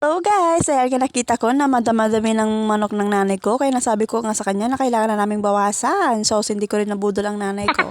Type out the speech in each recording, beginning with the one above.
So guys, ayan nakita ko na madami ng manok ng nanay ko. Kaya nasabi ko nga sa kanya na kailangan na naming bawasan. So, hindi ko rin nabudol ang nanay ko.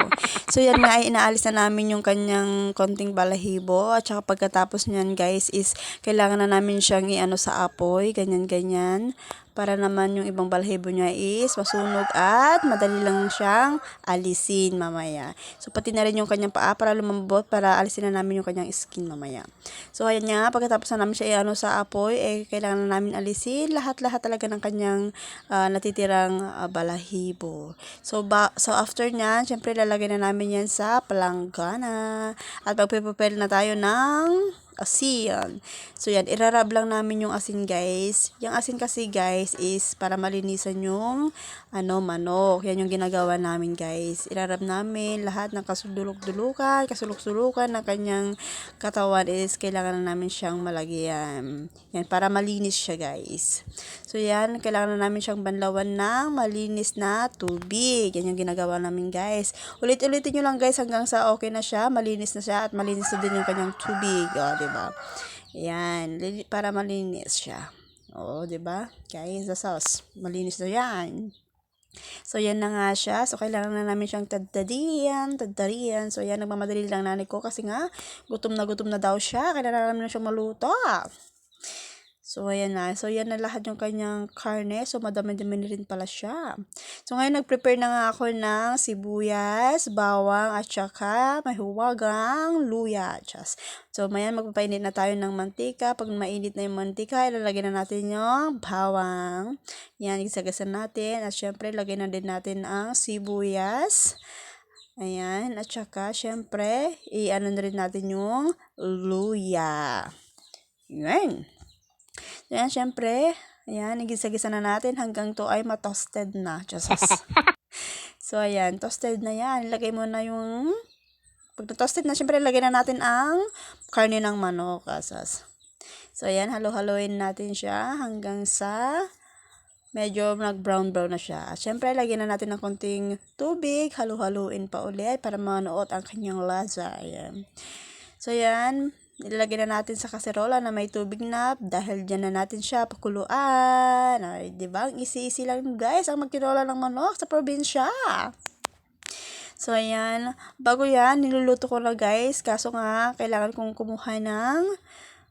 So, yan nga ay inaalis na namin yung kanyang konting balahibo. At saka pagkatapos niyan guys is kailangan na namin siyang iano sa apoy. Ganyan. Para naman yung ibang balahibo niya is masunog at madali lang siyang alisin mamaya. So, pati na rin yung kanyang paa para lumambot para alisin na namin yung kanyang skin mamaya. So, ayan nga, pagkatapos na namin siya iano sa apoy, kailangan na namin alisin lahat-lahat talaga ng kanyang natitirang balahibo. So, after nyan, syempre lalagay na namin yan sa palanggana. At magpe-prepare na tayo ng asin. So, yan, irarab lang namin yung asin, guys. Yung asin kasi, guys, is para malinisan yung manok. Yan yung ginagawa namin, guys. Irarab namin lahat ng kasulok-sulukan ng kanyang katawan is kailangan na namin siyang malagyan. Yan, para malinis siya, guys. So, yan, kailangan na namin siyang banlawan ng malinis na tubig. Yan yung ginagawa namin, guys. Ulit-ulitin nyo lang, guys, hanggang sa okay na siya, malinis na siya, at malinis na din yung kanyang tubig. O, diba? Yan, para malinis siya. O, diba? Guys, the sauce. Malinis na yan. So, yan na nga siya. So, kailangan na namin siyang tadtarian. So, yan, nagmamadali lang nanay ko kasi nga, gutom na daw siya. Kailangan namin na siyang maluto. So, ayan na. So, yan na lahat yung kanyang karne. So, madami-dami rin pala siya. So, ngayon, nag-prepare na nga ako ng sibuyas, bawang, at saka mahiwagang luya. So, mayan, magpapainit na tayo ng mantika. Pag mainit na yung mantika, ilalagay na natin yung bawang. Yan, isagasan natin. At syempre, lagay na din natin ang sibuyas. Ayan, at saka, syempre, i-ano na rin natin yung luya. Yan. Ayan, syempre, ayan, igisa-gisa na natin hanggang to ay ma-toasted na. So, ayan, toasted na yan. Ilagay mo na yung, pag na-toasted na, syempre, ilagay na natin ang karne ng manok. So, ayan, halo-haloin natin siya hanggang sa medyo nag-brown na siya. At syempre, lagyan na natin ng konting tubig, halo-haloin pa ulit para manuot ang kanyang lasa. Ayan. So, ayan, ilalagay na natin sa kaserola na may tubig na dahil dyan na natin siya pakuluan. Ay, diba? Ang easy lang guys ang magtinola ng manok sa probinsya. So, ayan. Bago yan, niluluto ko na guys. Kaso nga, kailangan kong kumuha ng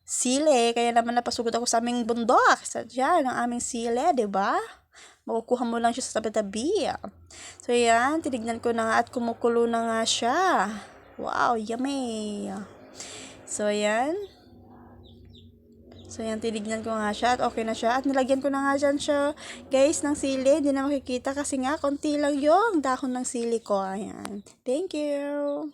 sili. Kaya naman napasugod ako sa aming bundok. Sa dyan, ang aming sili, diba? Makukuha mo lang siya sa tabi-tabi. So, ayan. Tinignan ko na nga at kumukulo na nga siya. Wow, yummy. So, ayan. So, ayan, tinignan ko nga siya at okay na siya. At nilagyan ko na nga dyan siya, guys, ng sili. Hindi na makikita kasi nga, konti lang yung dahon ng sili ko. Ayan. Thank you.